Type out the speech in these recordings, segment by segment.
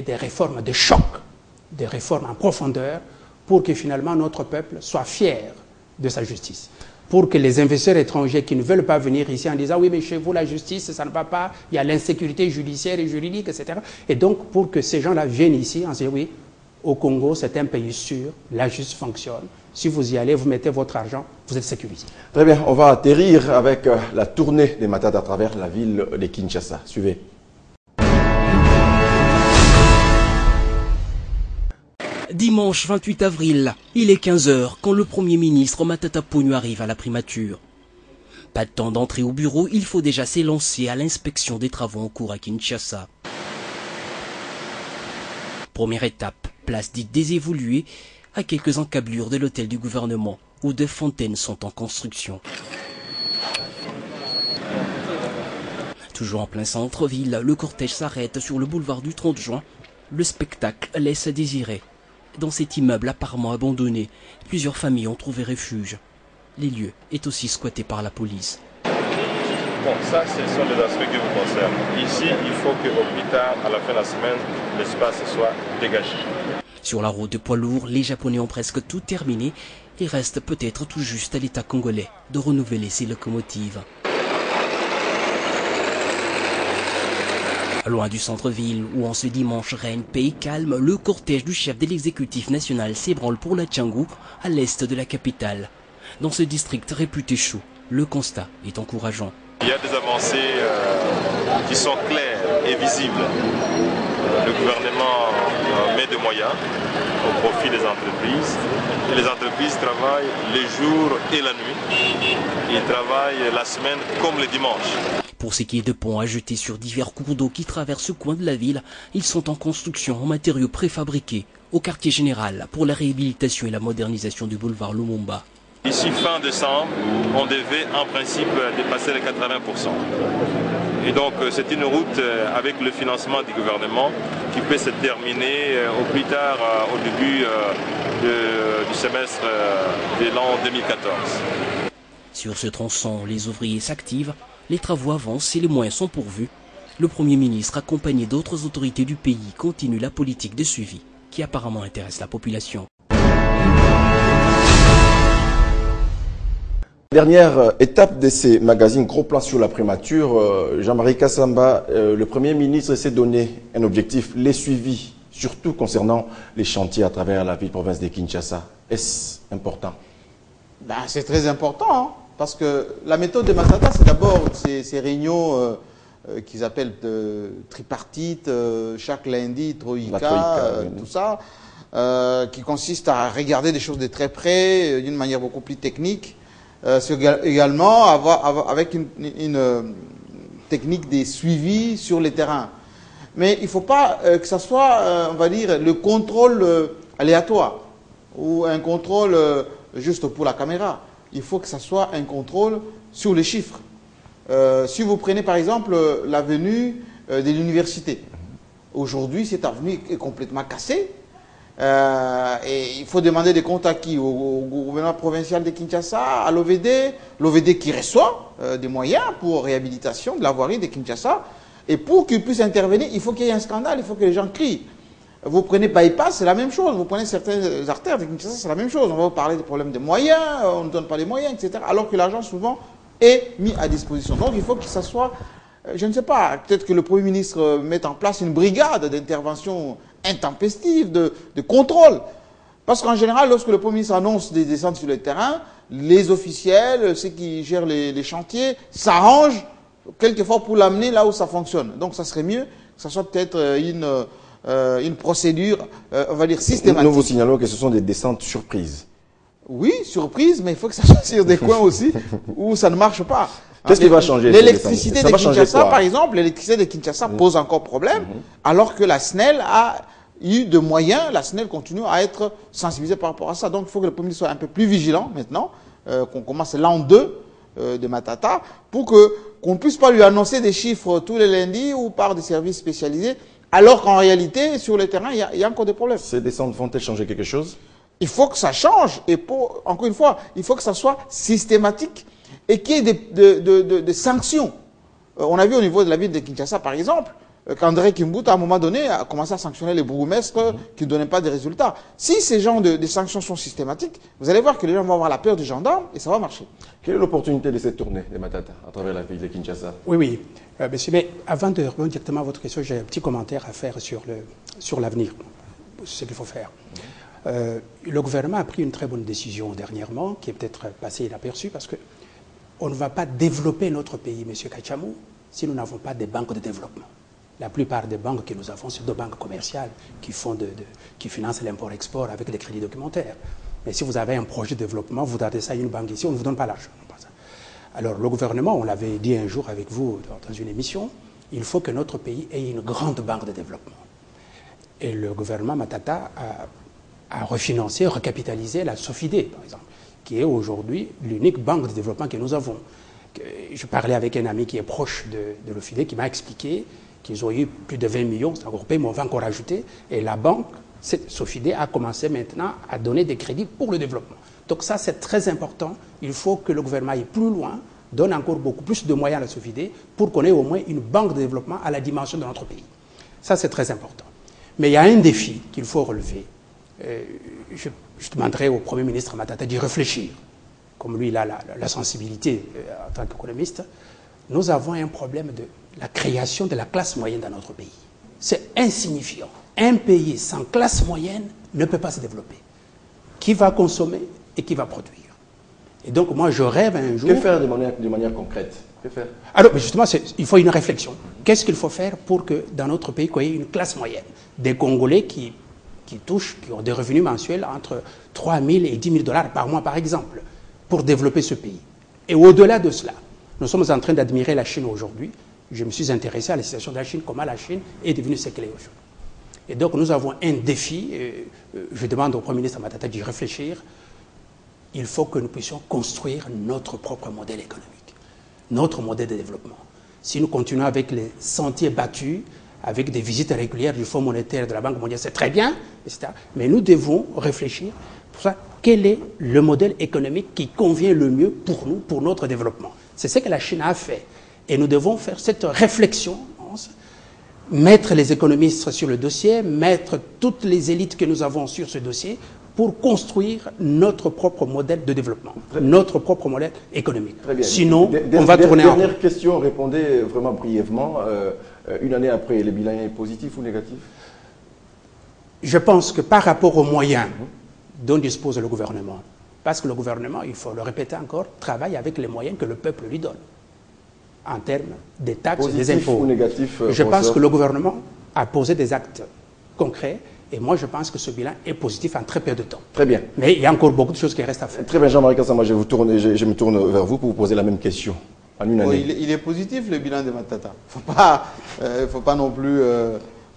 des réformes de choc, des réformes en profondeur, pour que finalement notre peuple soit fier de sa justice. Pour que les investisseurs étrangers qui ne veulent pas venir ici en disant « oui, mais chez vous, la justice, ça ne va pas, il y a l'insécurité judiciaire et juridique, etc. » Et donc, pour que ces gens-là viennent ici en disant « oui, au Congo, c'est un pays sûr, la justice fonctionne. Si vous y allez, vous mettez votre argent, vous êtes sécurisé. » Très bien, on va atterrir avec la tournée des Matata à travers la ville de Kinshasa. Suivez. Dimanche 28 avril, il est 15 h quand le Premier ministre Matata Ponyo arrive à la primature. Pas de temps d'entrer au bureau, il faut déjà s'élancer à l'inspection des travaux en cours à Kinshasa. Première étape, place dite désévoluée, à quelques encablures de l'hôtel du gouvernement, où 2 fontaines sont en construction. Toujours en plein centre-ville, le cortège s'arrête sur le boulevard du 30 juin. Le spectacle laisse à désirer. Dans cet immeuble apparemment abandonné, plusieurs familles ont trouvé refuge. Les lieux est aussi squattés par la police. Bon, ça, ce sont les aspects qui vous concernent. Ici, il faut qu'au plus tard, à la fin de la semaine, l'espace soit dégagé. Sur la route de poids lourds, les Japonais ont presque tout terminé. Il reste peut-être tout juste à l'État congolais de renouveler ses locomotives. Loin du centre-ville, où en ce dimanche règne paix et calme, le cortège du chef de l'exécutif national s'ébranle pour la Tchangou, à l'est de la capitale. Dans ce district réputé chaud, le constat est encourageant. Il y a des avancées qui sont claires et visibles. Le gouvernement met des moyens au profit des entreprises. Et les entreprises travaillent les jours et la nuit. Ils travaillent la semaine comme le dimanche. Pour ce qui est de ponts à jeter sur divers cours d'eau qui traversent ce coin de la ville, ils sont en construction en matériaux préfabriqués au quartier général pour la réhabilitation et la modernisation du boulevard Lumumba. Ici, fin décembre, on devait en principe dépasser les 80%. Et donc c'est une route avec le financement du gouvernement qui peut se terminer au plus tard au début du semestre de l'an 2014. Sur ce tronçon, les ouvriers s'activent. Les travaux avancent et les moyens sont pourvus. Le Premier ministre, accompagné d'autres autorités du pays, continue la politique de suivi qui apparemment intéresse la population. Dernière étape de ces magazines Gros Plan sur la primature, Jean-Marie Kassamba, le Premier ministre s'est donné un objectif, les suivis, surtout concernant les chantiers à travers la ville-province de Kinshasa. Est-ce important? C'est très important, hein. Parce que la méthode de Matata, c'est d'abord ces réunions qu'ils appellent tripartite, chaque lundi, troïka, tout ça, qui consiste à regarder des choses de très près, d'une manière beaucoup plus technique. C'est également avec une technique des suivis sur les terrains. Mais il ne faut pas que ça soit, on va dire, le contrôle aléatoire ou un contrôle juste pour la caméra. Il faut que ça soit un contrôle sur les chiffres. Si vous prenez par exemple l'avenue de l'université, aujourd'hui cette avenue est complètement cassée et il faut demander des comptes à qui? Au gouvernement provincial de Kinshasa, à l'OVD, l'OVD qui reçoit des moyens pour réhabilitation de la voirie de Kinshasa. Et pour qu'il puisse intervenir, il faut qu'il y ait un scandale, il faut que les gens crient. Vous prenez bypass, c'est la même chose. Vous prenez certaines artères de Kinshasa, c'est la même chose. On va vous parler des problèmes de moyens, on ne donne pas les moyens, etc. Alors que l'argent, souvent, est mis à disposition. Donc, il faut que ça soit, je ne sais pas, peut-être que le Premier ministre mette en place une brigade d'intervention intempestive, de contrôle. Parce qu'en général, lorsque le Premier ministre annonce des descentes sur le terrain, les officiels, ceux qui gèrent les chantiers, s'arrangent quelquefois pour l'amener là où ça fonctionne. Donc, ça serait mieux que ça soit peut-être une procédure, on va dire, systématique. Nous vous signalons que ce sont des descentes surprises. Oui, surprise, mais il faut que ça soit sur des coins aussi où ça ne marche pas. Qu'est-ce qui va changer? L'électricité de Kinshasa, par exemple, l'électricité de Kinshasa pose encore problème, alors que la SNEL a eu de moyens, la SNEL continue à être sensibilisée par rapport à ça. Donc il faut que le Premier ministre soit un peu plus vigilant maintenant, qu'on commence l'an 2 de Matata, pour qu'on ne puisse pas lui annoncer des chiffres tous les lundis ou par des services spécialisés, alors qu'en réalité, sur le terrain, il y a encore des problèmes. Ces descentes vont-elles changer quelque chose? Il faut que ça change. Et encore une fois, il faut que ça soit systématique et qu'il y ait des sanctions. On a vu au niveau de la ville de Kinshasa, par exemple, qu'André Kimbuta, à un moment donné, a commencé à sanctionner les bourgmestres qui ne donnaient pas de résultats. Si ces genres de sanctions sont systématiques, vous allez voir que les gens vont avoir la peur du gendarme et ça va marcher. Quelle est l'opportunité de cette tournée de Matata à travers la ville de Kinshasa? Oui. Monsieur, mais avant de répondre directement à votre question, j'ai un petit commentaire à faire sur l'avenir, ce qu'il faut faire. Le gouvernement a pris une très bonne décision dernièrement, qui est peut-être passée inaperçue, parce qu'on ne va pas développer notre pays, monsieur Kachamou, si nous n'avons pas des banques de développement. La plupart des banques que nous avons, c'est deux banques commerciales qui financent l'import-export avec des crédits documentaires. Mais si vous avez un projet de développement, vous donnez ça à une banque ici, on ne vous donne pas l'argent. Alors le gouvernement, on l'avait dit un jour avec vous dans une émission, il faut que notre pays ait une grande banque de développement. Et le gouvernement Matata a refinancé, recapitalisé la Sofidé, par exemple, qui est aujourd'hui l'unique banque de développement que nous avons. Je parlais avec un ami qui est proche de l'Ofidé qui m'a expliqué qu'ils ont eu plus de 20 millions, c'est encore payé, mais on va encore rajouter. Et la banque, cette Sofidé, a commencé maintenant à donner des crédits pour le développement. Donc ça, c'est très important. Il faut que le gouvernement aille plus loin, donne encore beaucoup plus de moyens à la Sofidé pour qu'on ait au moins une banque de développement à la dimension de notre pays. Ça, c'est très important. Mais il y a un défi qu'il faut relever. Je demanderai au Premier ministre Matata d'y réfléchir. Comme lui, il a la sensibilité en tant qu'économiste. Nous avons un problème de la création de la classe moyenne dans notre pays. C'est insignifiant. Un pays sans classe moyenne ne peut pas se développer. Qui va consommer et qui va produire. Et donc, moi, je rêve un jour... Que faire de manière concrète? Que faire? Alors, justement, il faut une réflexion. Qu'est-ce qu'il faut faire pour que, dans notre pays, qu'il y ait une classe moyenne? Des Congolais qui ont des revenus mensuels entre 3 000 et 10 000 dollars par mois, par exemple, pour développer ce pays. Et au-delà de cela, nous sommes en train d'admirer la Chine aujourd'hui. Je me suis intéressé à la situation de la Chine, comment la Chine est devenue ce qu'elle est aujourd'hui. Et donc, nous avons un défi. Je demande au Premier ministre Matata d'y réfléchir. Il faut que nous puissions construire notre propre modèle économique, notre modèle de développement. Si nous continuons avec les sentiers battus, avec des visites régulières du Fonds monétaire de la Banque mondiale, c'est très bien, etc. Mais nous devons réfléchir pour ça, quel est le modèle économique qui convient le mieux pour nous, pour notre développement. C'est ce que la Chine a fait. Et nous devons faire cette réflexion, mettre les économistes sur le dossier, mettre toutes les élites que nous avons sur ce dossier pour construire notre propre modèle de développement, notre propre modèle économique. Très bien. Sinon, on va tourner en rond. Dernière question, répondez vraiment brièvement. Une année après, le bilan est positif ou négatif? Je pense que par rapport aux moyens dont dispose le gouvernement, parce que le gouvernement, il faut le répéter encore, travaille avec les moyens que le peuple lui donne, en termes des taxes et des impôts. Positif ou négatif? Je pense que le gouvernement a posé des actes concrets. Et moi, je pense que ce bilan est positif en très peu de temps. Très bien. Mais il y a encore beaucoup de choses qui restent à faire. Très bien, Jean-Marie Kassama, je me tourne vers vous pour vous poser la même question. En une année. Il est positif, le bilan de Matata. Faut pas non plus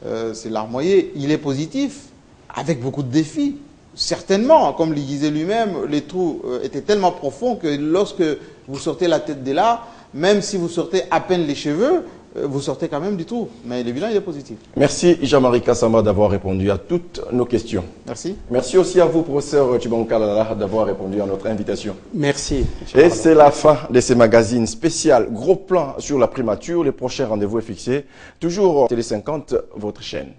se larmoyer. Il est positif, avec beaucoup de défis. Certainement, comme le disait lui-même, les trous étaient tellement profonds que lorsque vous sortez la tête de là, même si vous sortez à peine les cheveux, vous sortez quand même du trou. Mais le bilan, il est positif. Merci Jean-Marie Kassama d'avoir répondu à toutes nos questions. Merci. Merci aussi à vous, professeur Chibankalala, d'avoir répondu à notre invitation. Merci. Et c'est la fin de ce magazine spécial Gros Plan sur la primature. Les prochains rendez-vous est fixé. Toujours Télé 50, votre chaîne.